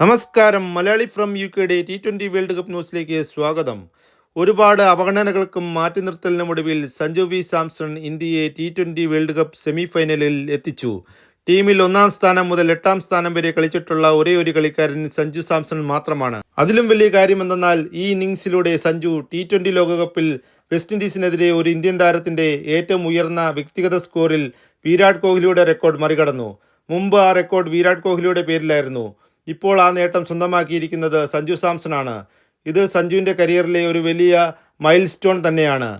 നമസ്കാരം. മലയാളി ഫ്രം യുകെയുടെ T20 world cup ന്യൂസിലേക്ക് സ്വാഗതം. ഒരുപാട് അവഗണനകൾക്കും മാറ്റി നിർത്തലിനുമൊടുവിൽ സഞ്ജു വി സാംസൺ ഇന്ത്യയെ T20 വേൾഡ് കപ്പ് സെമി ഫൈനലിൽ എത്തിച്ചു. ടീമിൽ ഒന്നാം സ്ഥാനം മുതൽ 8ാം സ്ഥാനം വരെ കളിച്ചിട്ടുള്ള ഒരേ ഒരു കളിക്കാരൻ സഞ്ജു സാംസൺ മാത്രമാണ്. അതിലും വലിയ കാര്യമെന്തെന്നാൽ ഈ ഇന്നിംഗ്സിലൂടെ സഞ്ജു T20 ലോകകപ്പിൽ വെസ്റ്റ് ഇൻഡീസിനെതിരെ ഒരു ഇന്ത്യൻ താരത്തിന്റെ ഏറ്റവും ഉയർന്ന വ്യക്തിഗത സ്കോറിൽ വിരാട് കോഹ്ലിയുടെ റെക്കോർഡ് മറികടന്നു. മുമ്പ് ആ റെക്കോർഡ് വിരാട് കോഹ്ലിയുടെ പേരിലായിരുന്നു. ഇപ്പോൾ ആ നേട്ടം സ്വന്തമാക്കിയിരിക്കുന്നത് സഞ്ജു സാംസൺ ആണ്. ഇത് സഞ്ജുവിൻ്റെ കരിയറിലെ ഒരു വലിയ മൈൽ സ്റ്റോൺ തന്നെയാണ്.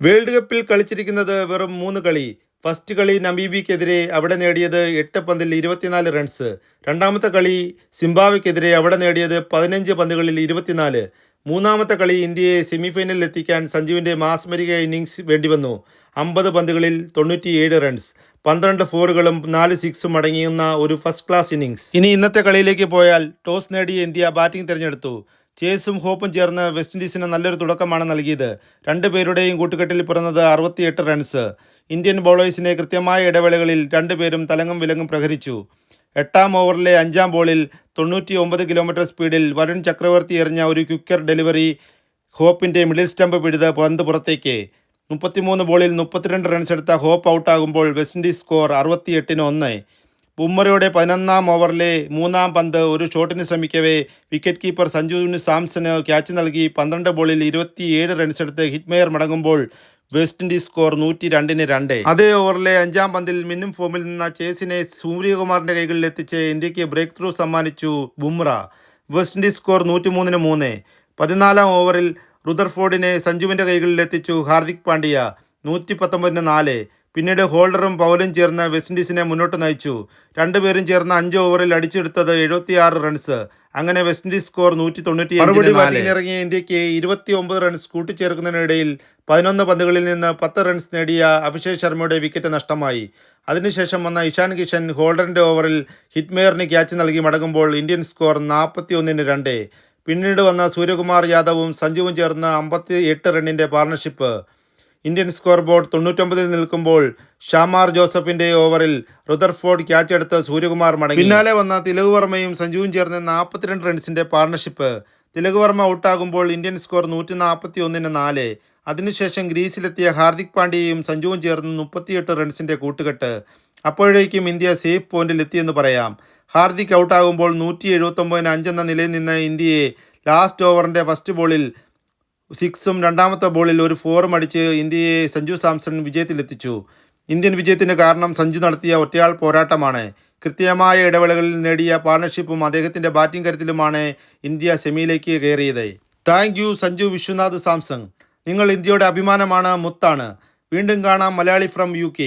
വേൾഡ് കപ്പിൽ കളിച്ചിരിക്കുന്നത് വെറും 3 കളി. ഫസ്റ്റ് കളി നമീബിയക്കെതിരെ അവിടെ നേടിയത് 8 പന്തിൽ 24 റൺസ്. രണ്ടാമത്തെ കളി സിംബാബ്വെക്കെതിരെ അവിടെ നേടിയത് 15 പന്തുകളിൽ 24. മൂന്നാമത്തെ കളി ഇന്ത്യയെ സെമിഫൈനലിൽ എത്തിക്കാൻ സഞ്ജുവിൻ്റെ മാസ്മരിക ഇന്നിംഗ്സ് വേണ്ടിവന്നു. 50 പന്തുകളിൽ 97 റൺസ്, 12 ഫോറുകളും 4 സിക്സും അടങ്ങിയുന്ന ഒരു ഫസ്റ്റ് ക്ലാസ് ഇന്നിംഗ്സ്. ഇനി ഇന്നത്തെ കളിയിലേക്ക് പോയാൽ ടോസ് നേടിയ ഇന്ത്യ ബാറ്റിംഗ് തിരഞ്ഞെടുത്തു. ചേസും ഹോപ്പും ചേർന്ന് വെസ്റ്റ് ഇൻഡീസിന് നല്ലൊരു തുടക്കമാണ് നൽകിയത്. രണ്ടുപേരുടെയും കൂട്ടുകെട്ടിൽ പിറന്നത് 68 റൺസ്. ഇന്ത്യൻ ബൗളേഴ്സിനെ കൃത്യമായ ഇടവേളകളിൽ രണ്ടുപേരും തലങ്ങും വിലങ്ങും പ്രഹരിച്ചു. 8ാം ഓവറിലെ 5ാം ബോളിൽ 99 കിലോമീറ്റർ സ്പീഡിൽ വരുൺ ചക്രവർത്തി എറിഞ്ഞ ഒരു ക്വിക്കർ ഡെലിവറി ഹോപ്പിൻ്റെ മിഡിൽ സ്റ്റംപ് പിടിത് പന്ത് പുറത്തേക്ക്. 33 ബോളിൽ 32 റൺസ് എടുത്ത ഹോപ്പ് ഔട്ടാകുമ്പോൾ വെസ്റ്റ് ഇൻഡീസ് സ്കോർ 68-1. ബുംറയുടെ 11ാം ഓവറിലെ 3ാം പന്ത് ഒരു ഷോട്ടിന് ശ്രമിക്കവേ വിക്കറ്റ് കീപ്പർ സഞ്ജു സാംസന് ക്യാച്ച് നൽകി 12 ബോളിൽ 27 റൺസ് എടുത്ത് ഹിറ്റ്മെയർ മടങ്ങുമ്പോൾ വെസ്റ്റ് ഇൻഡീസ് സ്കോർ 102-2. അതേ ഓവറിലെ 5ാം പന്തിൽ മിന്നും ഫോമിൽ നിന്ന ചേസിനെ സൂര്യകുമാറിന്റെ കൈകളിൽ എത്തിച്ച് ഇന്ത്യക്ക് ബ്രേക്ക് ത്രൂ സമ്മാനിച്ചു ബുംറ. West Indies score 103-3. 14ാം ഓവറിൽ റുദർഫോർഡിനെ സഞ്ജുവിൻ്റെ കൈകളിൽ എത്തിച്ചു ഹാർദിക് പാണ്ഡ്യ. 119-4. പിന്നീട് ഹോൾഡറും പൗലും ചേർന്ന് വെസ്റ്റ് ഇൻഡീസിനെ മുന്നോട്ട് നയിച്ചു. രണ്ടുപേരും ചേർന്ന് 5 ഓവറിൽ അടിച്ചെടുത്തത് 76 റൺസ്. അങ്ങനെ വെസ്റ്റ് ഇൻഡീസ് സ്കോർ 195. ഇറങ്ങിയ ഇന്ത്യക്ക് 29 റൺസ് കൂട്ടിച്ചേർക്കുന്നതിനിടയിൽ 11 പന്തുകളിൽ നിന്ന് 10 റൺസ് നേടിയ അഭിഷേക് ശർമ്മയുടെ വിക്കറ്റ് നഷ്ടമായി. അതിനുശേഷം വന്ന ഇഷാൻ കിഷൻ ഹോൾഡറിന്റെ ഓവറിൽ ഹിറ്റ്മെയറിന് ക്യാച്ച് നൽകി മടങ്ങുമ്പോൾ ഇന്ത്യൻ സ്കോർ 41-2. പിന്നീട് വന്ന സൂര്യകുമാർ യാദവും സഞ്ജുവും ചേർന്ന് 58 റണ്ണിന്റെ പാർട്ണർഷിപ്പ്. ഇന്ത്യൻ സ്കോർ ബോർഡ് 99 നിൽക്കുമ്പോൾ ഷാമാർ ജോസഫിന്റെ ഓവറിൽ റുദർഫോർഡ് ക്യാച്ച് എടുത്ത് സൂര്യകുമാർ മടങ്ങി. പിന്നാലെ വന്ന തിലക് വർമ്മയും സഞ്ജുവും ചേർന്ന് 42 റൺസിന്റെ പാർട്ണർഷിപ്പ്. തിലക് വർമ്മ ഔട്ടാകുമ്പോൾ ഇന്ത്യൻ സ്കോർ 141-4. അതിനുശേഷം ഗ്രീസിലെത്തിയ ഹാർദിക് പാണ്ഡ്യയും സഞ്ജുവും ചേർന്ന് 38 റൺസിന്റെ കൂട്ടുകെട്ട്. അപ്പോഴേക്കും ഇന്ത്യ സേഫ് പോയിന്റിൽ എത്തിയെന്ന് പറയാം. ഹാർദിക് ഔട്ടാകുമ്പോൾ 179-5 എന്ന നിലയിൽ നിന്ന് ഇന്ത്യയെ ലാസ്റ്റ് ഓവറിന്റെ ഫസ്റ്റ് ബോളിൽ 6ഉം രണ്ടാമത്തെ ബോളിൽ ഒരു 4ഉം അടിച്ച് ഇന്ത്യയെ സഞ്ജു സാംസൺ വിജയത്തിലെത്തിച്ചു. ഇന്ത്യൻ വിജയത്തിന് കാരണം സഞ്ജു നടത്തിയ ഒറ്റയാൾ പോരാട്ടമാണ്. കൃത്യമായ ഇടവേളകളിൽ നേടിയ പാർട്ണർഷിപ്പും അദ്ദേഹത്തിൻ്റെ ബാറ്റിംഗ് കരുത്തിലുമാണ് ഇന്ത്യ സെമിയിലേക്ക് കയറിയത്. Thank you Sanju Vishwanath Samson. നിങ്ങൾ ഇന്ത്യയുടെ അഭിമാനമാണ്, മുത്താണ്. വീണ്ടും കാണാം. Malayali from UK.